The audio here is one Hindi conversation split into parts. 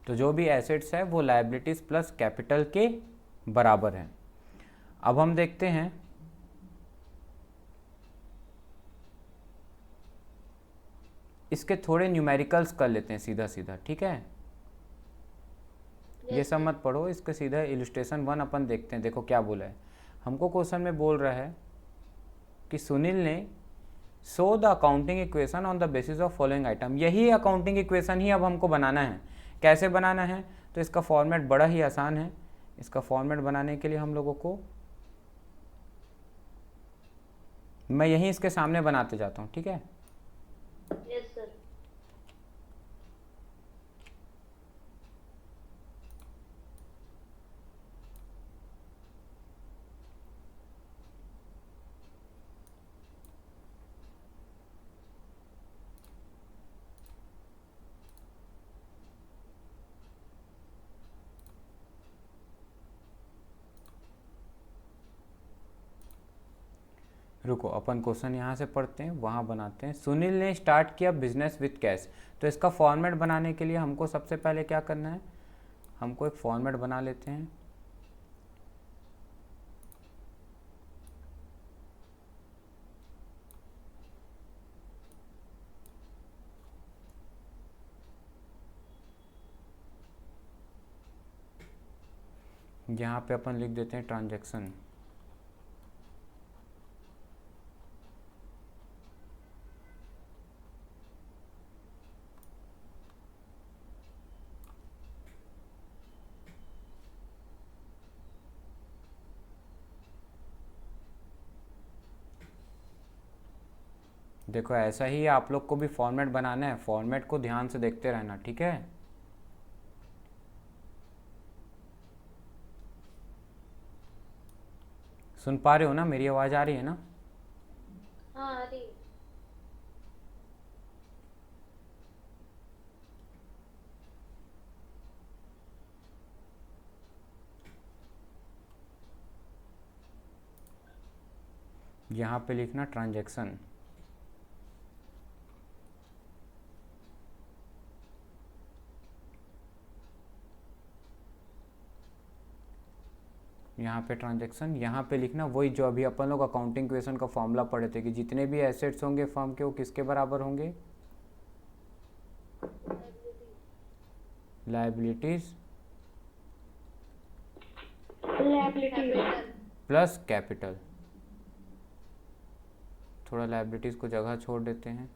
तो जो भी एसेट्स है वो लायबिलिटीज़ प्लस कैपिटल के बराबर है। अब हम देखते हैं इसके थोड़े न्यूमेरिकल्स कर लेते हैं सीधा सीधा, ठीक है। ये सब मत पढ़ो, इसके सीधा इलस्ट्रेशन 1 अपन देखते हैं। देखो क्या बोला है हमको, क्वेश्चन में बोल रहा है कि सुनील ने so the accounting equation on the basis of following item. यही अकाउंटिंग इक्वेशन ही अब हमको बनाना है। कैसे बनाना है, तो इसका फॉर्मेट बड़ा ही आसान है। इसका फॉर्मेट बनाने के लिए हम लोगों को, मैं यहीं इसके सामने बनाते जाता हूँ, ठीक है। Yes sir. रुको, अपन क्वेश्चन यहाँ से पढ़ते हैं, वहाँ बनाते हैं। सुनील ने स्टार्ट किया बिजनेस विथ कैश। तो इसका फॉर्मेट बनाने के लिए हमको सबसे पहले क्या करना है, हमको एक फॉर्मेट बना लेते हैं। यहाँ पे अपन लिख देते हैं ट्रांजैक्शन। देखो ऐसा ही आप लोग को भी फॉर्मेट बनाना है, फॉर्मेट को ध्यान से देखते रहना, ठीक है। सुन पा रहे हो ना, मेरी आवाज़ आ रही है ना? हाँ आ रही है। यहाँ पे लिखना ट्रांजैक्शन। यहाँ पे ट्रांजैक्शन, यहाँ पे लिखना वही जो अभी अपन लोग अकाउंटिंग क्वेश्चन का फॉर्मूला पढ़े थे कि जितने भी एसेट्स होंगे फर्म के वो किसके बराबर होंगे, लायबिलिटीज प्लस कैपिटल। थोड़ा लायबिलिटीज़ को जगह छोड़ देते हैं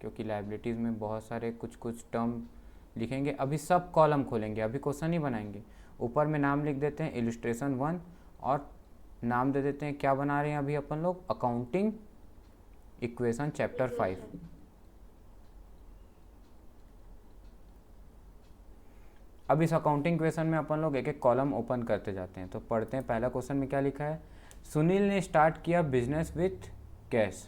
क्योंकि लायबिलिटीज़ में बहुत सारे कुछ कुछ टर्म लिखेंगे। अभी सब कॉलम खोलेंगे, अभी क्वेश्चन ही बनाएंगे। ऊपर में नाम लिख देते हैं इलस्ट्रेशन 1 और नाम दे देते हैं क्या बना रहे हैं अभी अपन लोग, अकाउंटिंग इक्वेशन चैप्टर 5। अब इस अकाउंटिंग इक्वेशन में अपन लोग एक एक कॉलम ओपन करते जाते हैं। तो पढ़ते हैं, पहला क्वेश्चन में क्या लिखा है, सुनील ने स्टार्ट किया business with cash.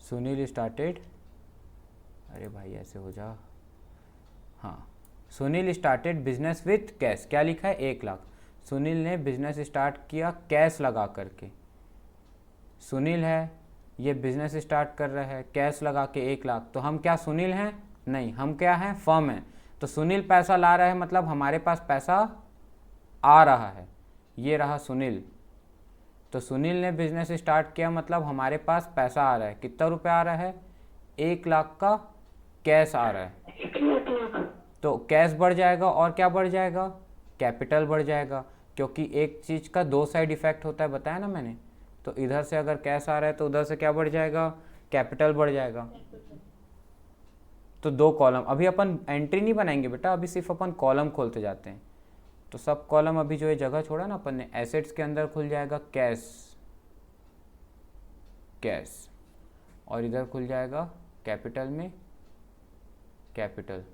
Sunil started, अरे भाई ऐसे हो जा, हाँ, Sunil started business with cash. क्या लिखा है, 1 लाख। सुनील ने बिजनेस स्टार्ट किया कैश लगा करके। सुनील है, ये बिजनेस स्टार्ट कर रहा है कैश लगा के 1 लाख। तो हम क्या सुनील हैं, नहीं, हम क्या हैं, फर्म हैं। तो सुनील पैसा ला रहा है मतलब हमारे पास पैसा आ रहा है, ये रहा सुनील। तो सुनील ने बिजनेस स्टार्ट किया मतलब हमारे पास पैसा आ रहा है। कितना रुपया आ रहा है, 1 लाख का कैश आ रहा है। तो कैश बढ़ जाएगा और क्या बढ़ जाएगा, कैपिटल बढ़ जाएगा, क्योंकि एक चीज़ का 2 साइड इफेक्ट होता है, बताया ना मैंने। तो इधर से अगर कैश आ रहा है तो उधर से क्या बढ़ जाएगा, कैपिटल बढ़ जाएगा। तो 2 कॉलम, अभी अपन एंट्री नहीं बनाएंगे बेटा, अभी सिर्फ अपन कॉलम खोलते जाते हैं। तो सब कॉलम अभी जो ये जगह छोड़ा ना अपन ने, एसेट्स के अंदर खुल जाएगा कैश, कैश, और इधर खुल जाएगा कैपिटल में कैपिटल।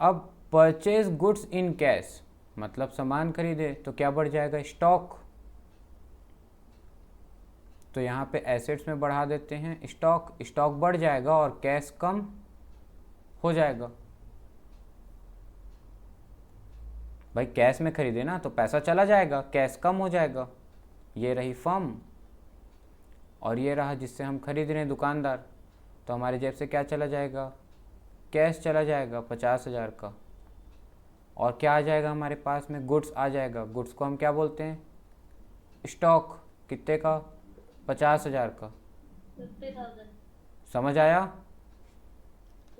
अब परचेज गुड्स इन कैश मतलब सामान खरीदे, तो क्या बढ़ जाएगा, स्टॉक। तो यहाँ पे एसेट्स में बढ़ा देते हैं स्टॉक, स्टॉक बढ़ जाएगा और कैश कम हो जाएगा। भाई कैश में खरीदे ना तो पैसा चला जाएगा, कैश कम हो जाएगा। ये रही फर्म। और ये रहा जिससे हम खरीद रहे हैं दुकानदार, तो हमारे जेब से क्या चला जाएगा, कैश चला जाएगा 50,000 का। और क्या आ जाएगा हमारे पास में, गुड्स आ जाएगा। गुड्स को हम क्या बोलते हैं, स्टॉक। कितने का, 50,000 का। 50,000। समझ आया?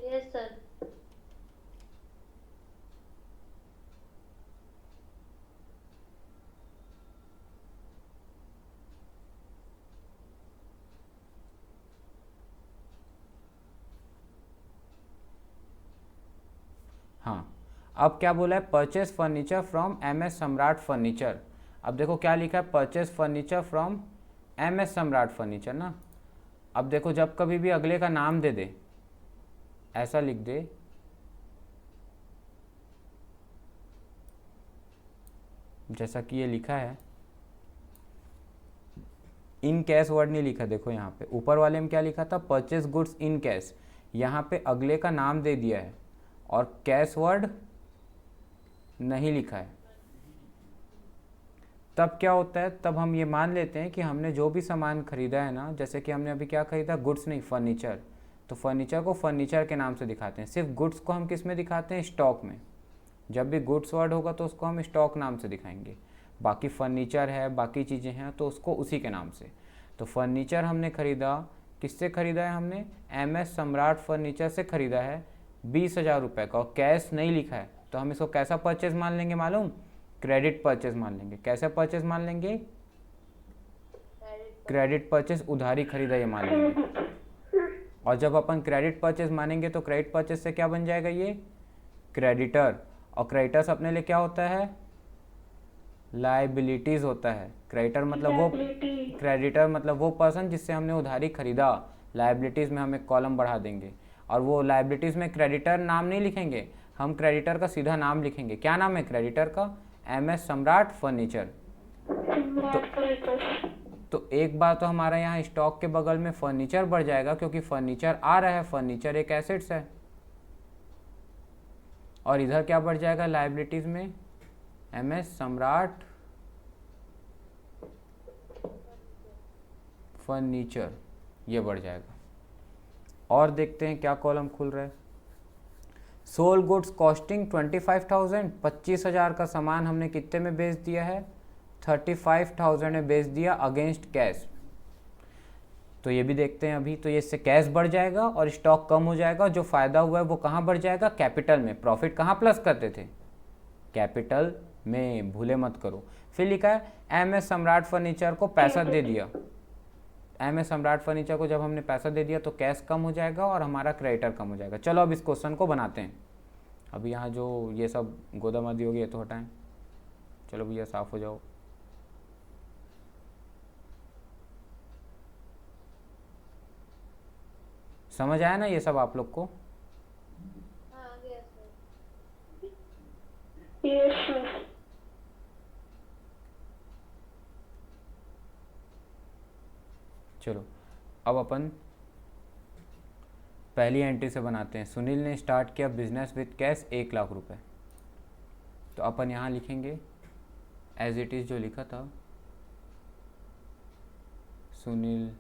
Yes sir. हाँ, अब क्या बोला है, purchase furniture from M S Samrat furniture. अब देखो क्या लिखा है, purchase furniture from M S Samrat furniture ना। अब देखो जब कभी भी अगले का नाम दे दे, ऐसा लिख दे, जैसा कि ये लिखा है, इन कैश वर्ड नहीं लिखा। देखो यहाँ पे ऊपर वाले में क्या लिखा था, परचेस गुड्स इन कैश। यहाँ पे अगले का नाम दे दिया है और कैश वर्ड नहीं लिखा है। तब क्या होता है, तब हम ये मान लेते हैं कि हमने जो भी सामान खरीदा है ना, जैसे कि हमने अभी क्या खरीदा, गुड्स नहीं फर्नीचर, तो फर्नीचर को फर्नीचर के नाम से दिखाते हैं। सिर्फ गुड्स को हम किस में दिखाते हैं, स्टॉक में। जब भी गुड्स वर्ड होगा तो उसको हम स्टॉक नाम से दिखाएंगे। बाकी फर्नीचर है, बाकी चीज़ें हैं तो उसको उसी के नाम से। तो फर्नीचर हमने खरीदा, किससे खरीदा है हमने, एम एस सम्राट फर्नीचर से खरीदा है 20,000 रुपये का, और कैश नहीं लिखा है, तो हम इसको कैसा परचेज मान लेंगे मालूम, क्रेडिट परचेज मान लेंगे। कैसे परचेज मान लेंगे, क्रेडिट परचेज, उधारी खरीदा ये मान लेंगे। और जब अपन क्रेडिट परचेज मानेंगे तो क्रेडिट परचेज से क्या बन जाएगा, ये क्रेडिटर। और क्रेडिटर्स अपने लिए क्या होता है, लाइबिलिटीज होता है। क्रेडिटर मतलब वो पर्सन जिससे हमने उधारी खरीदा। लाइबिलिटीज में हम एक कॉलम बढ़ा देंगे, और वो लाइबिलिटीज में क्रेडिटर नाम नहीं लिखेंगे, हम क्रेडिटर का सीधा नाम लिखेंगे। क्या नाम है क्रेडिटर का, एम एस सम्राट फर्नीचर। तो एक बार तो हमारा यहाँ स्टॉक के बगल में फर्नीचर बढ़ जाएगा, क्योंकि फर्नीचर आ रहा है, फर्नीचर एक एसेट्स है। और इधर क्या बढ़ जाएगा लाइबिलिटीज में, एम एस सम्राट फर्नीचर, ये बढ़ जाएगा। और देखते हैं क्या कॉलम खुल रहा है, सोल गुड्स कॉस्टिंग 25,000, 25,000 का सामान हमने कितने में बेच दिया है, 35,000 में बेच दिया अगेंस्ट कैश। तो ये भी देखते हैं अभी। तो ये इससे कैश बढ़ जाएगा और स्टॉक कम हो जाएगा। जो फ़ायदा हुआ है वो कहाँ बढ़ जाएगा, कैपिटल में। प्रॉफिट कहाँ प्लस करते थे, कैपिटल में, भूले मत करो। फिर लिखा है एम एस सम्राट फर्नीचर को पैसा दे दिया। एम एस सम्राट फर्नीचर को जब हमने पैसा दे दिया तो कैश कम हो जाएगा और हमारा क्रेडिटर कम हो जाएगा। चलो अब इस क्वेश्चन को बनाते हैं। अभी यहाँ जो ये सब गोदामादी होगी ये तो हटाएं। चलो भैया साफ हो जाओ। समझ आया ना ये सब आप लोग को? हाँ आ गया सर। Yes sir. चलो अब अपन पहली एंट्री से बनाते हैं। सुनील ने स्टार्ट किया बिजनेस विद कैश 1,00,000 रुपये। तो अपन यहाँ लिखेंगे एज इट इज़ जो लिखा था, Sunil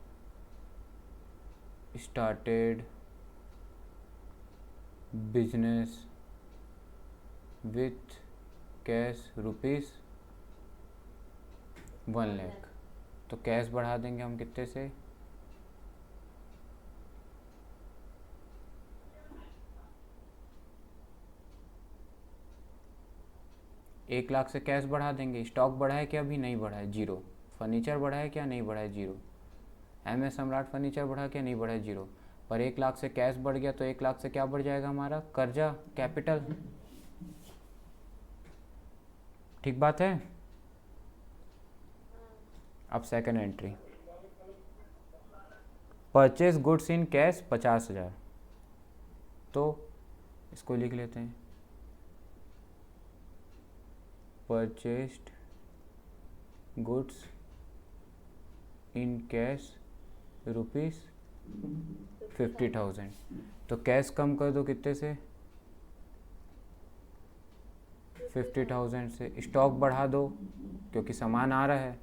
started business with cash rupees 1,00,000। तो कैश बढ़ा देंगे हम कितने से, 1,00,000 से कैश बढ़ा देंगे। स्टॉक बढ़ा है क्या, अभी नहीं बढ़ा है, जीरो। फर्नीचर बढ़ा है क्या, नहीं बढ़ा है, zero. M S Samrat furniture बढ़ा क्या, नहीं बढ़ा है, जीरो। पर 1,00,000 से कैश बढ़ गया तो 1,00,000 से क्या बढ़ जाएगा हमारा, कर्जा, कैपिटल। ठीक बात है। अब second entry, purchase goods in cash 50,000। तो इसको लिख लेते हैं, purchased goods in cash rupees 50,000। तो कैश कम कर दो कितने से, 50,000 से। स्टॉक बढ़ा दो क्योंकि सामान आ रहा है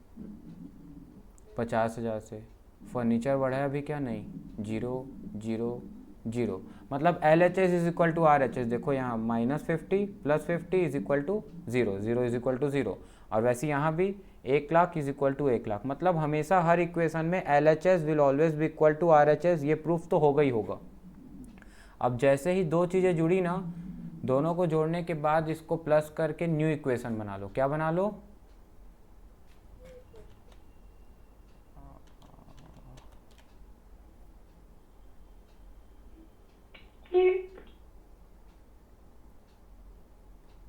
50,000 से। फर्नीचर बढ़ा है अभी क्या? नहीं, 0 0 0, मतलब LHS is equal to RHS। देखो यहाँ -50 + 50 is equal to 0, 0 is equal to 0। और वैसे यहाँ भी 1 lakh is equal to 1 lakh, मतलब हमेशा हर इक्वेशन में LHS will always be equal to RHS। ये प्रूफ तो होगा ही होगा। अब जैसे ही दो चीज़ें जुड़ी ना, दोनों को जोड़ने के बाद इसको प्लस करके न्यू इक्वेशन बना लो। क्या बना लो?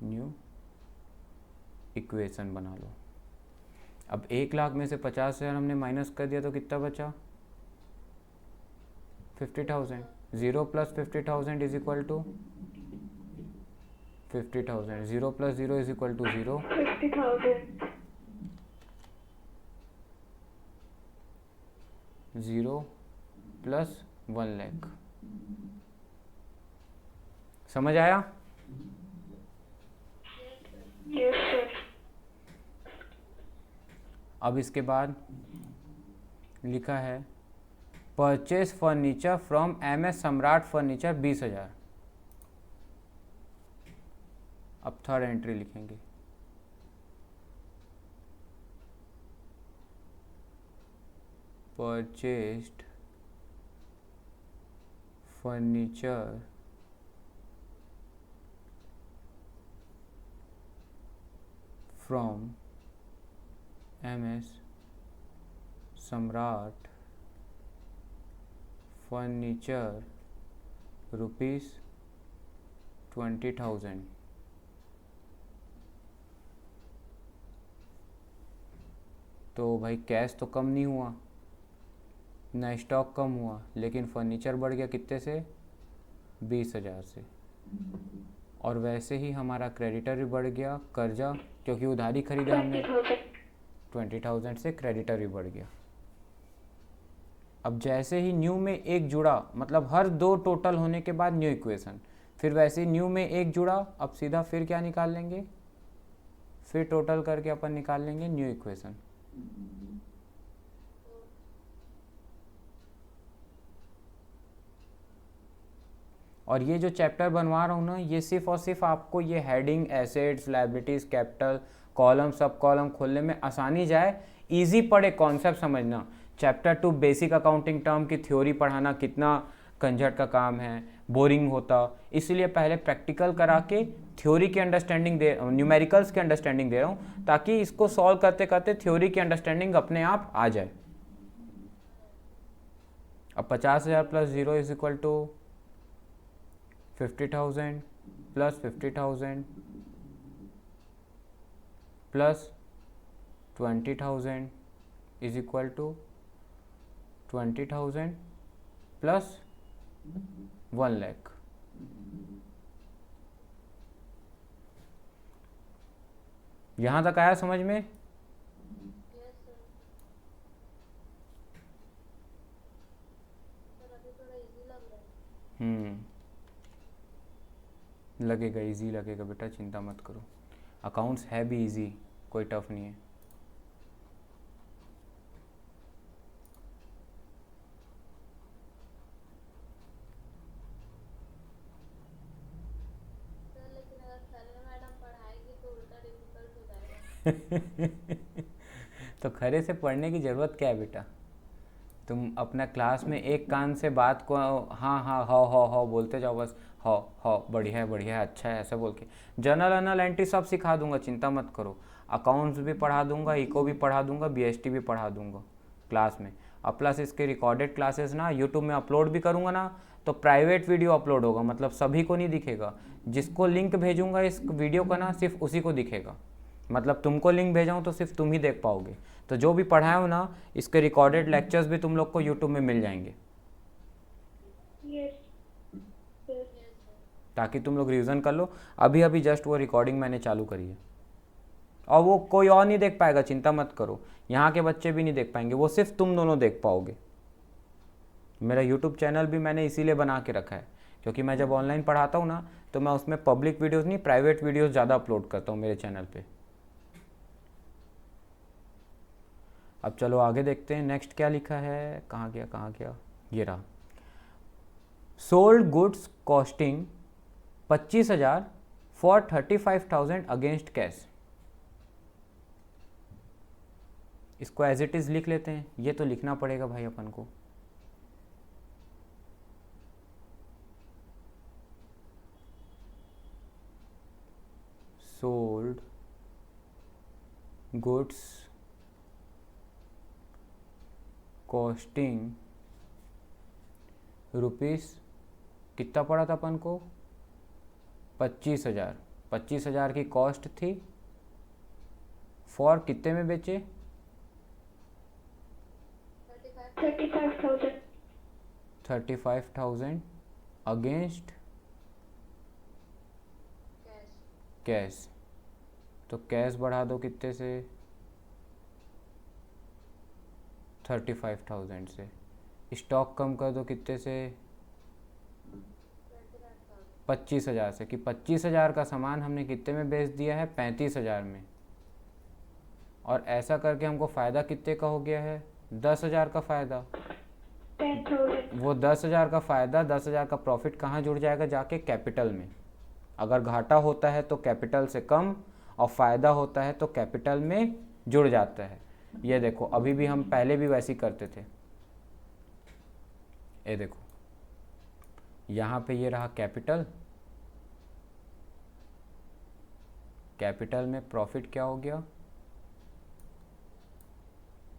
न्यू इक्वेशन बना लो। अब 1 लाख में से 50,000 हमने माइनस कर दिया तो कितना बचा? 50,000। 0 + 50,000 is equal to 50,000। 0 + 0 is equal to 0। 50,000. 0 + 1 lakh. समझ आया? Yes, sir. अब इसके बाद लिखा है purchase furniture from MS Samrat furniture 20,000। अब थर्ड एंट्री लिखेंगे। Purchased furniture from MS Samrat furniture ₹20,000। तो भाई कैश तो कम नहीं हुआ, ना स्टॉक कम हुआ, लेकिन फर्नीचर बढ़ गया कितने से? 20,000 से। और वैसे ही हमारा क्रेडिटर भी बढ़ गया, कर्जा, क्योंकि उधारी खरीदा हमने 20,000 से, क्रेडिटर भी बढ़ गया। अब जैसे ही न्यू में एक जुड़ा, मतलब हर दो टोटल होने के बाद न्यू इक्वेशन, फिर वैसे ही न्यू में एक जुड़ा, अब सीधा फिर क्या निकाल लेंगे? फिर टोटल करके अपन निकाल लेंगे न्यू इक्वेशन। और ये जो चैप्टर बनवा रहा हूँ ना, ये सिर्फ और सिर्फ आपको ये heading, assets, liabilities, capital, column, सब कॉलम खोलने में आसानी जाए, इजी पड़े, कॉन्सेप्ट समझना। चैप्टर 2 बेसिक अकाउंटिंग टर्म की थ्योरी पढ़ाना कितना कंजट का काम है, बोरिंग होता, इसलिए पहले प्रैक्टिकल करा के थ्योरी की अंडरस्टैंडिंग दे, न्यूमेरिकल्स की अंडरस्टैंडिंग दे रहा हूँ, ताकि इसको सॉल्व करते करते थ्योरी की अंडरस्टैंडिंग अपने आप आ जाए। अब 50,000 + 0 is equal to 50,000 + 50,000 + 20,000 is equal to 20,000 + 1 lakh. यहाँ तक आया समझ में? Yes sir. सर अभी थोड़ा इजी लग रहा है। लगेगा, इजी लगेगा बेटा, चिंता मत करो। अकाउंट्स है भी इजी, कोई टफ नहीं है। सर लेकिन अगर खरे मैडम पढ़ाएगी तो उल्टा डिफिकल्ट हो जाएगा। तो खरे से पढ़ने की ज़रूरत क्या है बेटा? तुम अपना क्लास में एक कान से बात को हाँ हाँ हाँ बोलते जाओ, बस हाँ बढ़िया है अच्छा है ऐसा बोल के। जर्नल अनल एंट्री सब सिखा दूंगा, चिंता मत करो। अकाउंट्स भी पढ़ा दूंगा, इको भी पढ़ा दूंगा, BST भी पढ़ा दूंगा क्लास में। और प्लस इसके रिकॉर्डेड क्लासेस ना यूट्यूब में अपलोड भी करूँगा ना, तो प्राइवेट वीडियो अपलोड होगा, मतलब सभी को नहीं दिखेगा। जिसको लिंक भेजूँगा इस वीडियो का ना, सिर्फ उसी को दिखेगा। मतलब तुमको लिंक भेजाऊँ तो सिर्फ तुम ही देख पाओगे। तो जो भी पढ़ाया हो ना, इसके रिकॉर्डेड लेक्चर्स भी तुम लोग को यूट्यूब में मिल जाएंगे, Yes. Yes. Yes sir. ताकि तुम लोग रिवीजन कर लो। अभी अभी जस्ट वो रिकॉर्डिंग मैंने चालू करी है, और वो कोई और नहीं देख पाएगा, चिंता मत करो। यहाँ के बच्चे भी नहीं देख पाएंगे, वो सिर्फ तुम दोनों देख पाओगे। मेरा यूट्यूब चैनल भी मैंने इसीलिए बना के रखा है, क्योंकि मैं जब ऑनलाइन पढ़ाता हूँ ना, तो मैं उसमें पब्लिक वीडियोज़ नहीं, प्राइवेट वीडियोज़ ज़्यादा अपलोड करता हूँ मेरे चैनल पे। अब चलो आगे देखते हैं नेक्स्ट क्या लिखा है, कहाँ गया, ये रहा। Sold goods costing 25,000 for 35,000 against cash. इसको एज इट इज़ लिख लेते हैं, ये तो लिखना पड़ेगा भाई अपन को। सोल्ड गुड्स कॉस्टिंग रुपीस कितना पड़ा था अपन को, 25,000। 25,000 की कॉस्ट थी, फॉर कितने में बेचे, 35,000 35,000 अगेंस्ट कैश। तो कैश बढ़ा दो कितने से, 35,000 से। स्टॉक कम कर दो कितने से, 25,000 से, कि 25,000 का सामान हमने कितने में बेच दिया है, 35,000 में। और ऐसा करके हमको फ़ायदा कितने का हो गया है, 10,000 का फ़ायदा। 10,000 वो 10,000 का फ़ायदा, 10,000 का प्रॉफिट कहाँ जुड़ जाएगा, जाके कैपिटल में। अगर घाटा होता है तो कैपिटल से कम, और फ़ायदा होता है तो कैपिटल में जुड़ जाता है। ये देखो, अभी भी हम पहले भी वैसे ही करते थे। ये देखो, यहाँ पे ये रहा कैपिटल, कैपिटल में प्रॉफिट क्या हो गया,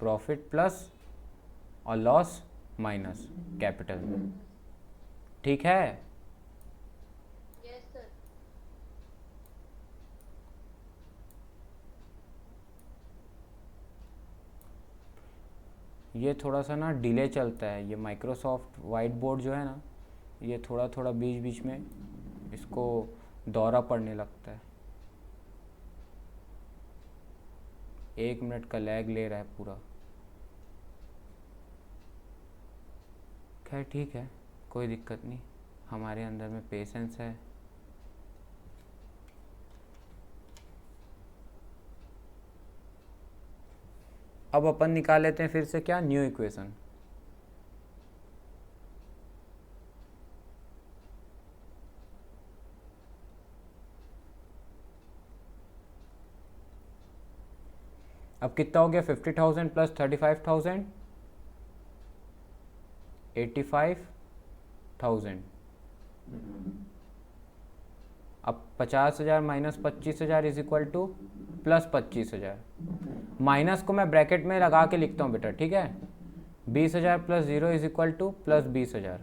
प्रॉफिट प्लस और लॉस माइनस कैपिटल में। ठीक है, यस सर। ये थोड़ा सा ना डिले चलता है, ये माइक्रोसॉफ्ट वाइट बोर्ड जो है ना, ये थोड़ा थोड़ा बीच बीच में इसको दौरा पड़ने लगता है। 1 मिनट का लैग ले रहा है पूरा। खैर ठीक है, कोई दिक्कत नहीं, हमारे अंदर में पेशेंस है। अब अपन निकाल लेते हैं फिर से क्या, न्यू इक्वेशन। अब कितना हो गया, 50,000 प्लस 35,000, 85,000। अब 50,000 minus 25,000 is equal to plus 25,000। Minus को मैं ब्रैकेट में लगा के लिखता हूँ बेटा, ठीक है। 20,000 plus 0 is equal to plus 20,000।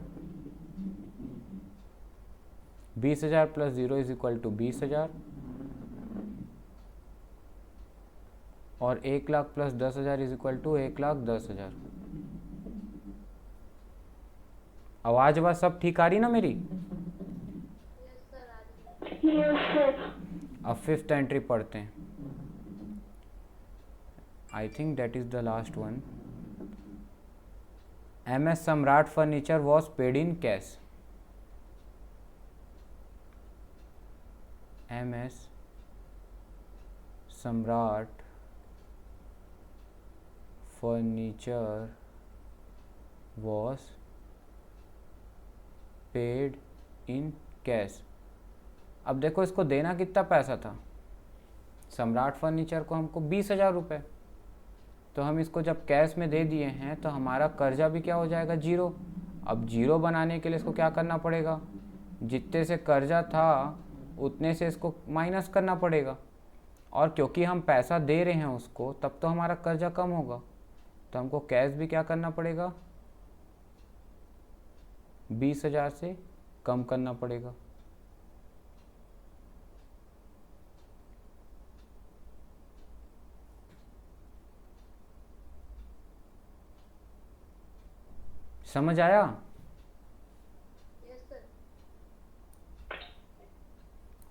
20,000 plus 0 is equal to 20,000। और 1,00,000 प्लस 10,000 इज इक्वल टू 1,10,000। आवाज सब ठीक आ रही ना मेरी। यस सर आज। Yes sir. अब 5th एंट्री पढ़ते हैं। I think that is the last one. MS Samrat furniture was paid in cash. MS Samrat furniture was paid in cash. अब देखो, इसको देना कितना पैसा था, सम्राट फर्नीचर को हमको 20,000 रुपये। तो हम इसको जब कैश में दे दिए हैं तो हमारा कर्जा भी क्या हो जाएगा, 0। अब 0 बनाने के लिए इसको क्या करना पड़ेगा, जितने से कर्जा था उतने से इसको माइनस करना पड़ेगा। और क्योंकि हम पैसा दे रहे हैं उसको, तब तो हमारा कर्जा कम होगा। तो हमको कैश भी क्या करना पड़ेगा, 20,000 से कम करना पड़ेगा। समझ आया। Yes sir.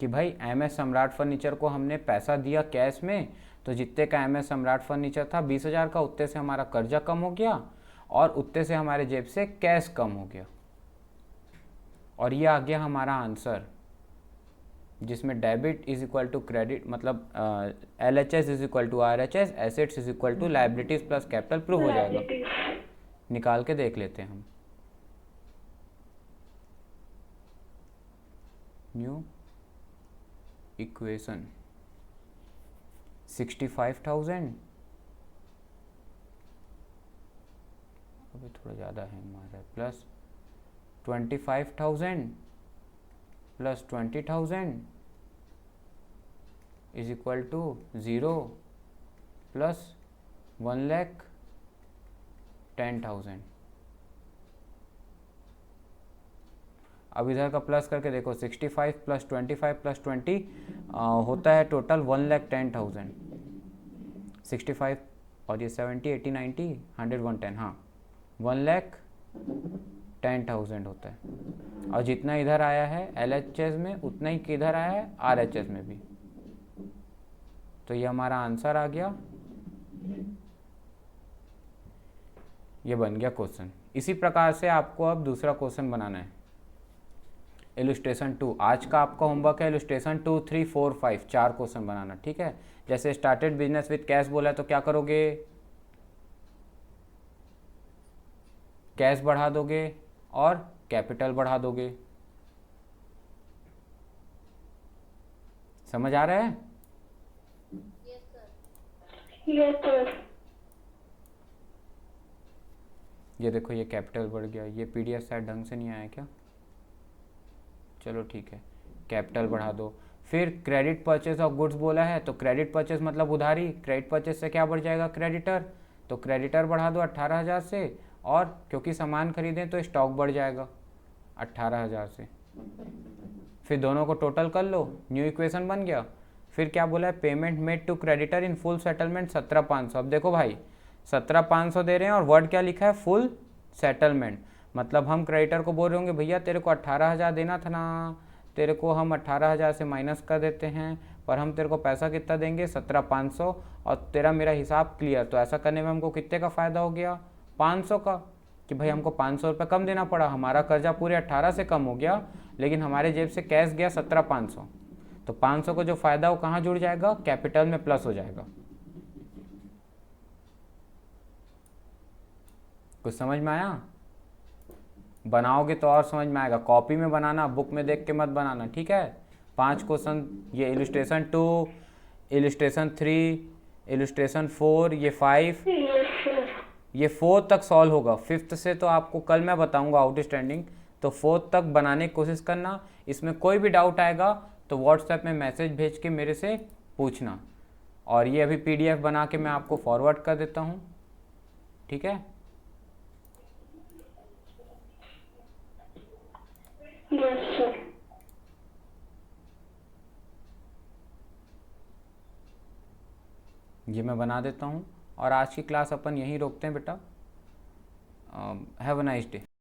कि भाई MS सम्राट फर्नीचर को हमने पैसा दिया कैश में, तो जितने का MS सम्राट फर्नीचर था 20,000 का, उतने से हमारा कर्जा कम हो गया और उतने से हमारे जेब से कैश कम हो गया। और ये आ गया हमारा आंसर। जिसमें debit is equal to credit, मतलब LHS is equal to RHS, assets is equal to liabilities plus capital prove हो जाएगा। liabilities, निकाल के देख लेते हैं हम। न्यू इक्वेशन 65,000, अभी थोड़ा ज़्यादा हैंग मार रहा है, plus 25,000 plus 20,000 is equal to 0 plus 1,10,000। अब इधर का प्लस करके देखो, 65 प्लस 25 प्लस 20 होता है टोटल 1,10,000। 65 और ये 70 80 90 100 110, हाँ 1,10,000 होता है। और जितना इधर आया है LHS में उतना ही किधर आया है RHS में भी। तो ये हमारा आंसर आ गया, ये बन गया क्वेश्चन। इसी प्रकार से आपको अब दूसरा क्वेश्चन बनाना है। इलस्ट्रेशन 2 आज का आपका होमवर्क है। इलस्ट्रेशन 2 3 4 5 4 क्वेश्चन बनाना, ठीक है। जैसे स्टार्टेड बिजनेस विद कैश बोला है तो क्या करोगे, कैश बढ़ा दोगे और कैपिटल बढ़ा दोगे। समझ आ रहा है? Yes sir. yes sir, ये देखो ये कैपिटल बढ़ गया। ये PDF शायद ढंग से नहीं आया क्या, चलो ठीक है, कैपिटल बढ़ा दो। फिर क्रेडिट परचेज ऑफ गुड्स बोला है तो क्रेडिट परचेज मतलब उधारी, क्रेडिट परचेज से क्या बढ़ जाएगा क्रेडिटर, तो क्रेडिटर बढ़ा दो 18,000 से, और क्योंकि सामान खरीदें तो स्टॉक बढ़ जाएगा 18,000 से। फिर दोनों को टोटल कर लो, न्यू इक्वेशन बन गया। फिर क्या बोला है, payment made to creditor in full settlement 17,500। अब देखो भाई 17,500 दे रहे हैं और वर्ड क्या लिखा है, फुल सेटलमेंट। मतलब हम क्रेडिटर को बोल रहे होंगे भैया तेरे को 18,000 देना था ना, तेरे को हम 18,000 से माइनस कर देते हैं, पर हम तेरे को पैसा कितना देंगे 17,500, और तेरा मेरा हिसाब क्लियर। तो ऐसा करने में हमको कितने का फ़ायदा हो गया, 500 का, कि भाई हमको 500 रुपये कम देना पड़ा। हमारा कर्जा पूरे 18 से कम हो गया, लेकिन हमारे जेब से कैश गया 17,500। तो 500 का जो फ़ायदा वो कहाँ जुड़ जाएगा, कैपिटल में प्लस हो जाएगा। कुछ समझ में आया? बनाओगे तो और समझ में आएगा। कॉपी में बनाना, बुक में देख के मत बनाना, ठीक है। 5 क्वेश्चन, ये इलस्ट्रेशन 2, इलस्ट्रेशन 3, इलस्ट्रेशन 4, ये 5, yes sir, ये 4 तक सॉल्व होगा। 5th से तो आपको कल मैं बताऊंगा आउटस्टैंडिंग, तो 4th तक बनाने की कोशिश करना। इसमें कोई भी डाउट आएगा तो व्हाट्सएप में मैसेज भेज के मेरे से पूछना। और ये अभी PDF बना के मैं आपको फॉरवर्ड कर देता हूँ, ठीक है। yes sir, ये मैं बना देता हूँ। और आज की क्लास अपन यहीं रोकते हैं बेटा। Have a nice day.